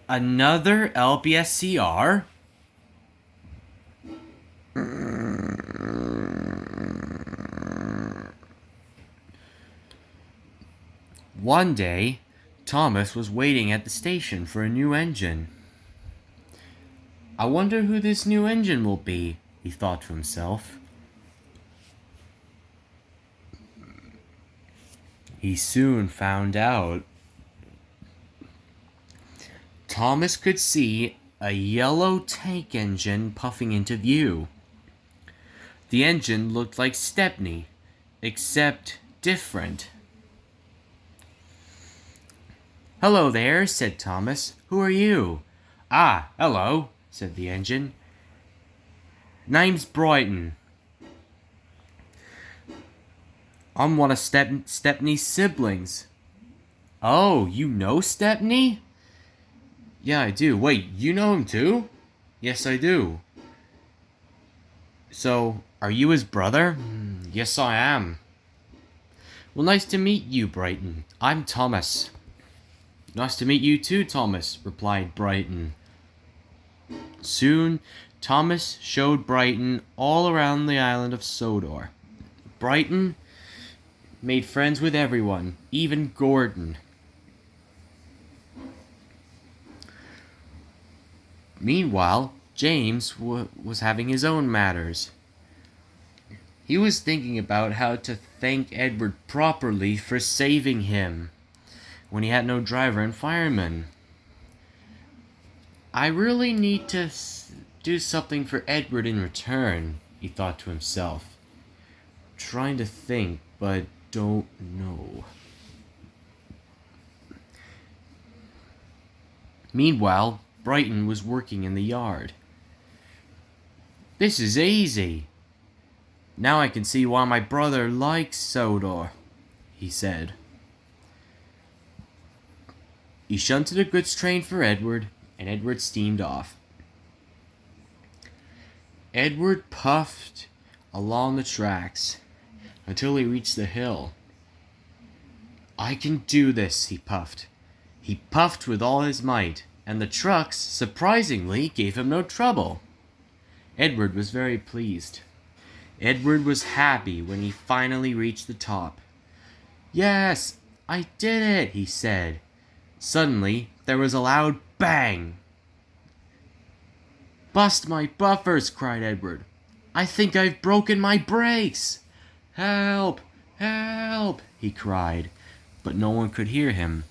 Another LBSCR? One day, Thomas was waiting at the station for a new engine. I wonder who this new engine will be, he thought to himself. He soon found out. Thomas could see a yellow tank engine puffing into view. The engine looked like Stepney, except different. "Hello there," said Thomas. "Who are you?" "Ah, hello," said the engine. "Name's Brighton. I'm one of Stepney's siblings." "Oh, you know Stepney?" "Yeah, I do." "Wait, you know him too?" "Yes, I do." "So, are you his brother?" "Yes, I am." "Well, nice to meet you, Brighton. I'm Thomas." "Nice to meet you too, Thomas," replied Brighton. Soon, Thomas showed Brighton all around the island of Sodor. Brighton made friends with everyone, even Gordon. Meanwhile, James was having his own matters. He was thinking about how to thank Edward properly for saving him when he had no driver and fireman. "I really need to do something for Edward in return," he thought to himself. "Trying to think, but don't know." Meanwhile, Brighton was working in the yard. "This is easy. Now I can see why my brother likes Sodor," he said. He shunted a goods train for Edward, and Edward steamed off. Edward puffed along the tracks until he reached the hill. "I can do this," he puffed. He puffed with all his might, and the trucks, surprisingly, gave him no trouble. Edward was very pleased. Edward was happy when he finally reached the top. "Yes, I did it," he said. Suddenly, there was a loud bang. "Bust my buffers!" cried Edward. "I think I've broken my brakes!" "Help! Help!" he cried, but no one could hear him.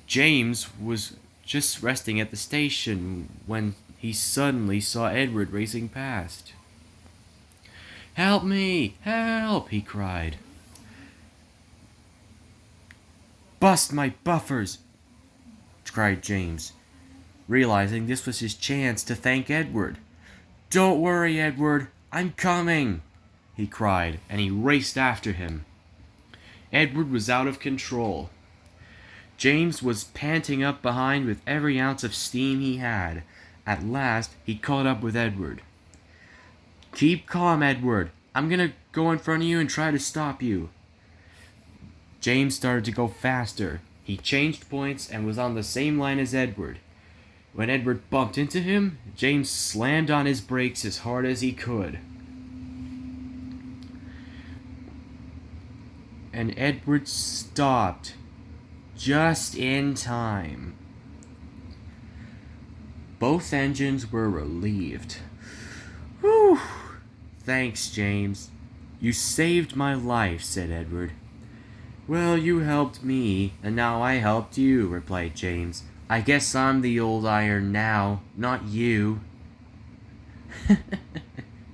James was just resting at the station when he suddenly saw Edward racing past. "Help me! Help!" he cried. "Bust my buffers!" cried James, realizing this was his chance to thank Edward. "Don't worry, Edward, I'm coming!" he cried, and he raced after him. Edward was out of control. James was panting up behind with every ounce of steam he had. At last, he caught up with Edward. "Keep calm, Edward. I'm gonna go in front of you and try to stop you." James started to go faster. He changed points and was on the same line as Edward. When Edward bumped into him, James slammed on his brakes as hard as he could. And Edward stopped just in time. Both engines were relieved. "Whew! Thanks, James. You saved my life," said Edward. "Well, you helped me, and now I helped you," replied James. "I guess I'm the old iron now, not you."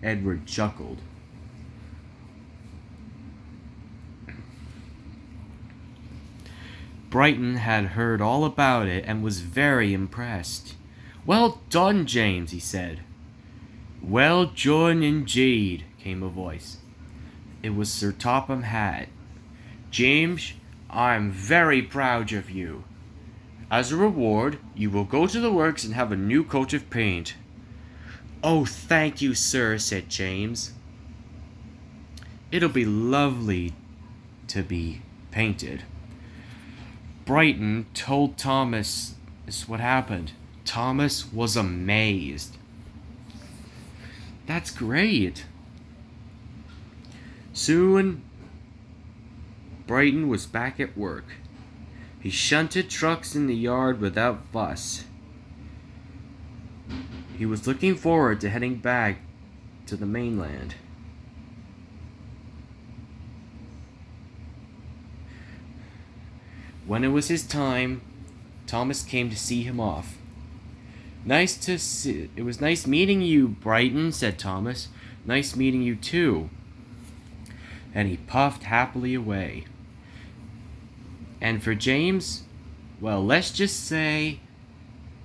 Edward chuckled. Brighton had heard all about it and was very impressed. "Well done, James," he said. "Well done indeed," came a voice. It was Sir Topham Hatt. "James, I am very proud of you. As a reward, you will go to the works and have a new coat of paint." "Oh, thank you, sir," said James. "It'll be lovely to be painted." Brighton told Thomas what happened. Thomas was amazed. That's great. Soon, Brighton was back at work. He shunted trucks in the yard without fuss. He was looking forward to heading back to the mainland. When it was his time, Thomas came to see him off. It was nice meeting you, Brighton, said Thomas. Nice meeting you too. And he puffed happily away. And for James, well, let's just say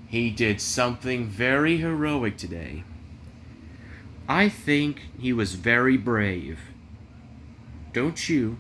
he did something very heroic today. I think he was very brave. Don't you?